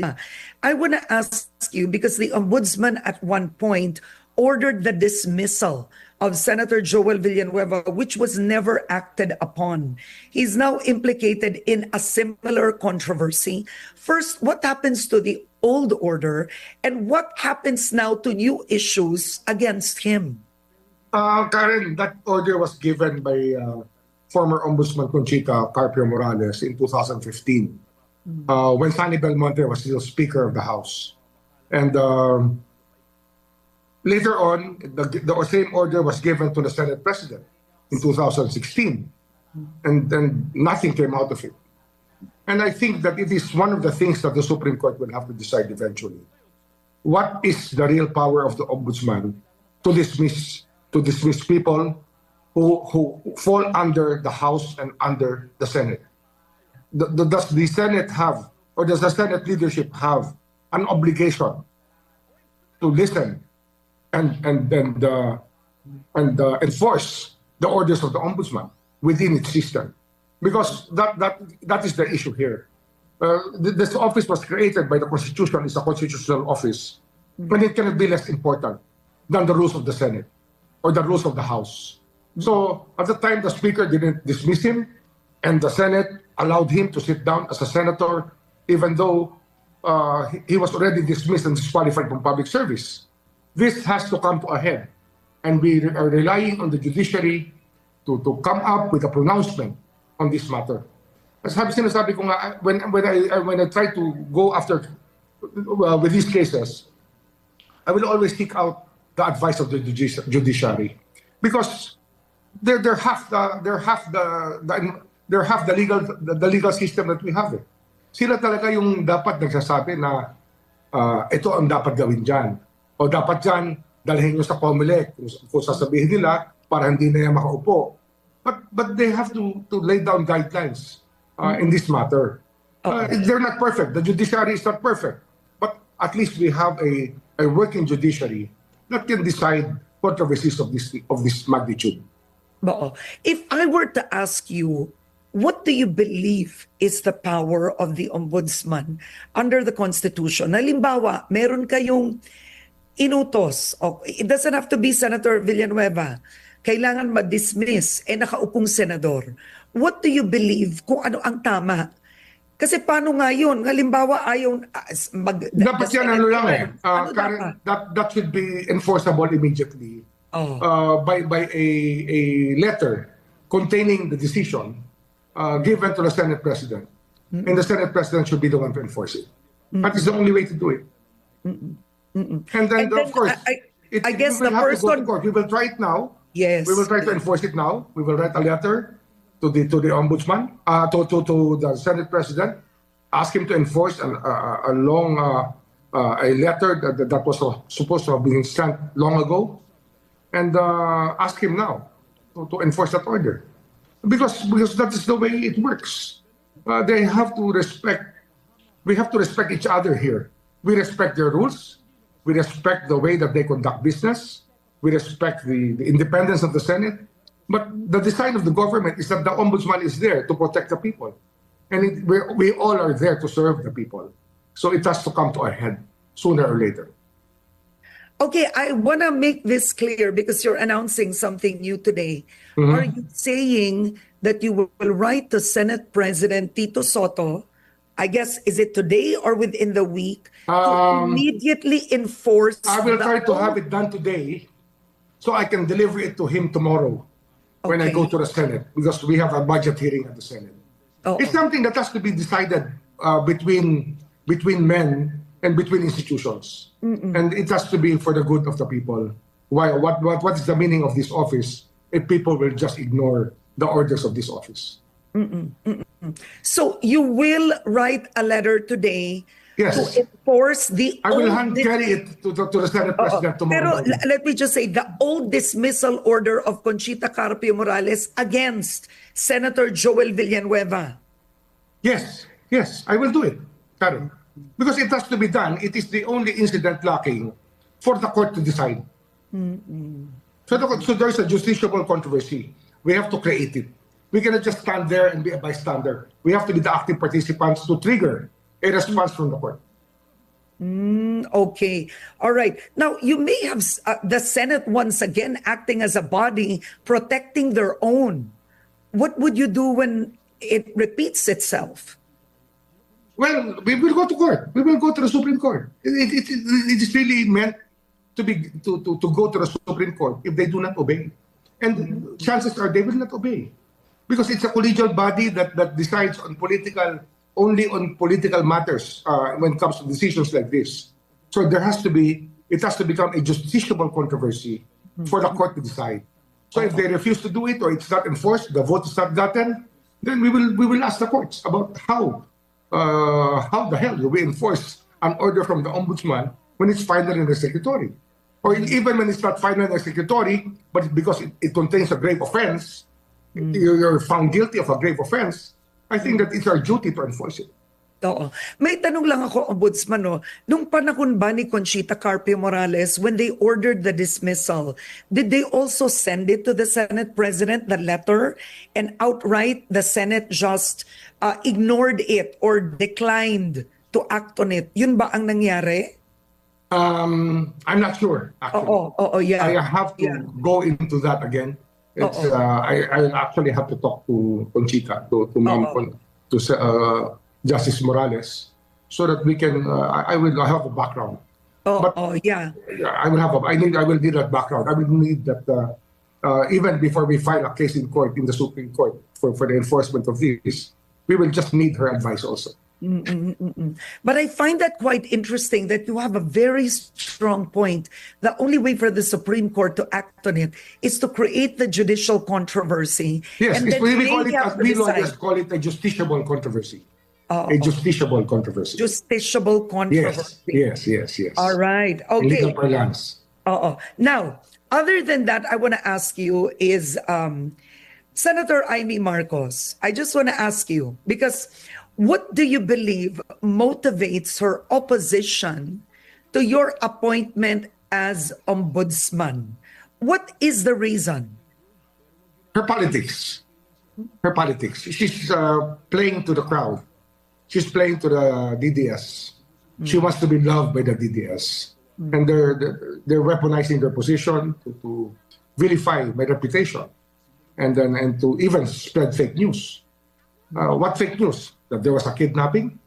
I want to ask you, because the ombudsman at one point ordered the dismissal of Senator Joel Villanueva, which was never acted upon. He's now implicated in a similar controversy. First, what happens to the old order, and what happens now to new issues against him? Karen, that order was given by former Ombudsman Conchita Carpio Morales in 2015 when Sonny Belmonte was still Speaker of the House. And later on, the same order was given to the Senate President in 2016. And then nothing came out of it. And I think that it is one of the things that the Supreme Court will have to decide eventually. What is the real power of the Ombudsman to dismiss people who fall under the House and under the Senate? Does the Senate have, or does the Senate leadership have an obligation to listen and enforce the orders of the Ombudsman within its system? Because that is the issue here. This office was created by the Constitution. It's a constitutional office, and it cannot be less important than the rules of the Senate or the rules of the House. So at the time, the Speaker didn't dismiss him, and the Senate allowed him to sit down as a senator, even though he was already dismissed and disqualified from public service. This has to come to a head, and we are relying on the judiciary to come up with a pronouncement on this matter. As sinasabi ko nga, when I try to go after with these cases, I will always seek out the advice of the judiciary, because they're half the legal system that we have. Sila talaga yung dapat nagsasabi na ito ang dapat gawin dyan. O dapat dyan, dalhin nyo sa COMELEC kung sasabihin nila para hindi na yan makaupo. But they have to lay down guidelines in this matter. They're not perfect. The judiciary is not perfect. But at least we have a working judiciary that can decide controversies of this magnitude. If I were to ask you, what do you believe is the power of the Ombudsman under the Constitution? Halimbawa, meron kayong inutos. It doesn't have to be Senator Villanueva. Kailangan ma-dismiss nakaupong senador. What do you believe kung ano ang tama? Kasi paano nga yun? Halimbawa, ayaw dapat yan lang that should be enforceable immediately by a letter containing the decision given to the Senate President. And the Senate President should be the one to enforce it. That is the only way to do it. And then, of course, I guess the person... We will try it now. Yes. We will try to enforce it now. We will write a letter to the Ombudsman, to the Senate President, ask him to enforce a long a letter that was supposed to have been sent long ago, and ask him now to enforce that order, because that is the way it works. They have to respect. We have to respect each other here. We respect their rules. We respect the way that they conduct business. We respect the independence of the Senate. But the design of the government is that the Ombudsman is there to protect the people. And we all are there to serve the people. So it has to come to a head sooner or later. Okay, I want to make this clear because you're announcing something new today. Are you saying that you will write to Senate President Tito Soto, I guess, is it today or within the week, to immediately enforce... I will try to have it done today so I can deliver it to him tomorrow when I go to the Senate, because we have a budget hearing at the Senate. It's something that has to be decided between men and between institutions. And it has to be for the good of the people. What is the meaning of this office if people will just ignore the orders of this office? So you will write a letter today to enforce the... I will hand carry it to the Senate President tomorrow. Pero let me just say, the old dismissal order of Conchita Carpio Morales against Senator Joel Villanueva. Yes, I will do it, Karen. Because it has to be done. It is the only incident lacking for the court to decide. So there's a justiciable controversy. We have to create it. We cannot just stand there and be a bystander. We have to be the active participants to trigger a response from the court. Okay. All right. Now, you may have the Senate once again acting as a body protecting their own. What would you do when it repeats itself? Well, we will go to court. We will go to the Supreme Court. It is really meant to be to go to the Supreme Court if they do not obey. And chances are they will not obey. Because it's a collegial body that decides on only on political matters when it comes to decisions like this. So it has to become a justiciable controversy for the court to decide. So if they refuse to do it or it's not enforced, the vote is not gotten, then we will ask the courts about how the hell do we enforce an order from the ombudsman when it's final in the secretary? Or even when it's not final in the secretary, but because it contains a grave offense, you're found guilty of a grave offense, I think that it's our duty to enforce it. Oo. May tanong lang ako, Ombudsman, no? Nung panahon ba ni Conchita Carpio Morales, when they ordered the dismissal, did they also send it to the Senate President, the letter, and outright the Senate just ignored it or declined to act on it? Yun ba ang nangyari? I'm not sure, actually. Yeah. I have to go into that again. I actually have to talk to Conchita, to Ma'am, to Justice Morales, so that we can. I will have a background. Yeah. I will need that background. I will need that even before we file a case in court in the Supreme Court for the enforcement of this. We will just need her advice also. But I find that quite interesting that you have a very strong point. The only way for the Supreme Court to act on it is to create the judicial controversy. Yes, and then we call it, have as to we decide. lawyers call it, a justiciable controversy. A justiciable controversy. Justiciable controversy. Yes. All right. Okay. Legal parlance. Now, other than that, I want to ask you is Senator Amy Marcos. I just want to ask you, because what do you believe motivates her opposition to your appointment as ombudsman? What is the reason? Her politics. She's playing to the crowd. She's playing to the DDS. She wants to be loved by the DDS. And they're weaponizing their position to vilify my reputation. And to even spread fake news. What fake news? That there was a kidnapping?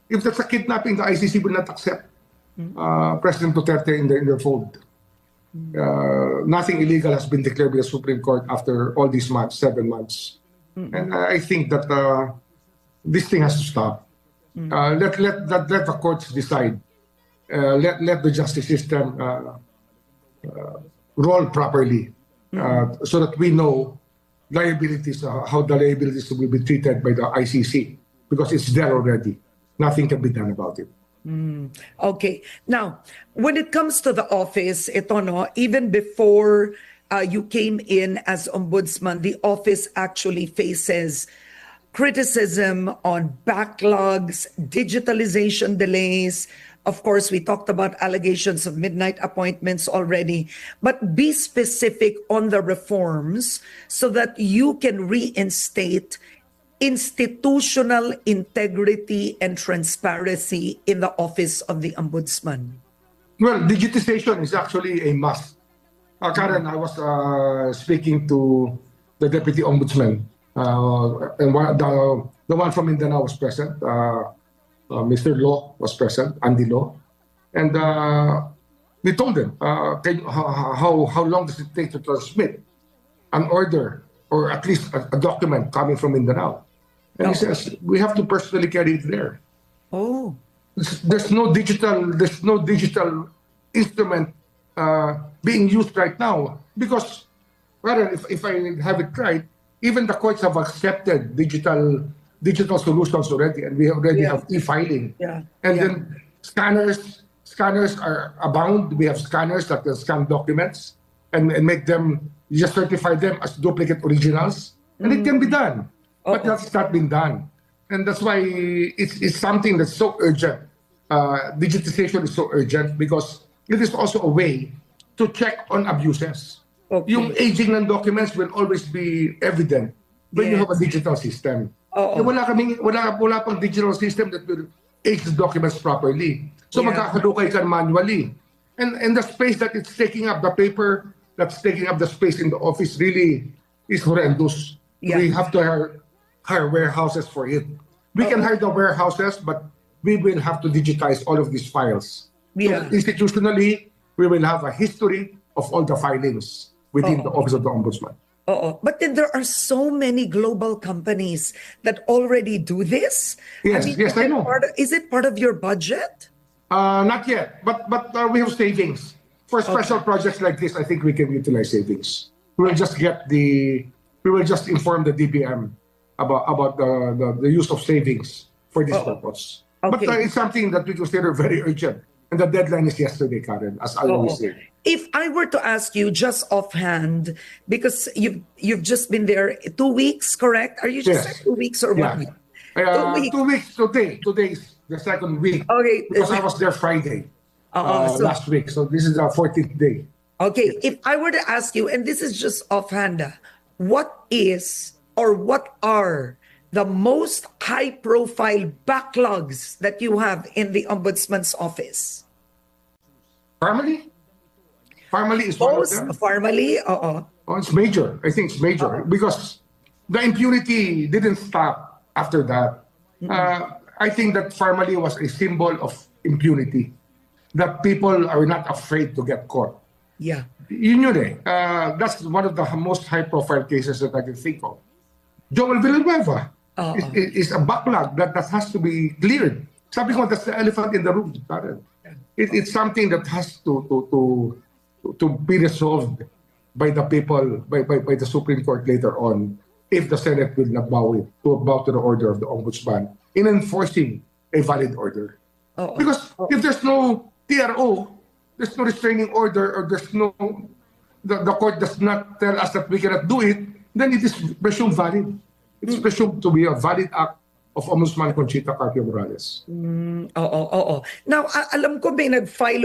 If that's a kidnapping, the ICC will not accept President Duterte in their fold. Nothing illegal has been declared by the Supreme Court after all these months, 7 months. And I think that this thing has to stop. Let the courts decide. Let the justice system roll properly, so that we know liabilities, how the liabilities will be treated by the ICC, because it's there already. Nothing can be done about it. Okay. Now, when it comes to the office, even before you came in as ombudsman, the office actually faces criticism on backlogs, digitalization delays. Of course, we talked about allegations of midnight appointments already, but be specific on the reforms so that you can reinstate institutional integrity and transparency in the office of the ombudsman. Well, digitization is actually a must. Karen, I was speaking to the deputy ombudsman, and the one from Mindanao was present. Mr. Law was present, Andy Law, and we told them how long does it take to transmit an order or at least a document coming from Mindanao, and he says we have to personally carry it there. Oh, there's no digital instrument being used right now because, rather, if I have it right, even the courts have accepted digital solutions already, and we already have e-filing. Then scanners are abound. We have scanners that can scan documents and make them, just certify them as duplicate originals, and it can be done. But that's not been done, and that's why it's something that's so urgent. Digitization is so urgent because it is also a way to check on abuses. Yung aging ng documents will always be evident when you have a digital system. Wala pang digital system that will age the documents properly. So Yeah. magkakadukay ka manually. And the space that it's taking up, the paper that's taking up the space in the office really is horrendous. Yeah. We have to hire warehouses for it. We can hire the warehouses, but we will have to digitize all of these files. Yeah. So institutionally, we will have a history of all the filings within the Office of the Ombudsman. But then there are so many global companies that already do this. Yes, yes, I know. Is it part of your budget? Not yet, but we have savings. For special projects like this, I think we can utilize savings. We will just inform the DBM about the use of savings for this purpose. Okay. But it's something that we consider very urgent. And the deadline is yesterday, Karen, as I always say. If I were to ask you just offhand, because you've just been there 2 weeks, correct? Are you just Yes. 2 weeks or 1 week? 2 weeks today. Today is the second week. Okay. Because I was there Friday last week. So this is our 14th day. Okay, if I were to ask you, and this is just offhand, what are the most high-profile backlogs that you have in the Ombudsman's office? Family is one of them. Formally, Oh, it's major. I think it's major because the impunity didn't stop after that. I think that formally was a symbol of impunity, that people are not afraid to get caught. Yeah. Yun eh. That's one of the most high-profile cases that I can think of. Joel Villanueva is a backlog that has to be cleared. Sabi ko, that's the elephant in the room, Karen. It's something that has to be resolved by the people, by the Supreme Court later on, if the Senate will not bow to the order of the Ombudsman in enforcing a valid order. Because if there's no TRO, there's no restraining order, or there's no, the court does not tell us that we cannot do it, then it is presumed valid. It's presumed to be a valid act of Ombudsman Conchita Carpio Morales. Now, alam ko may nag-file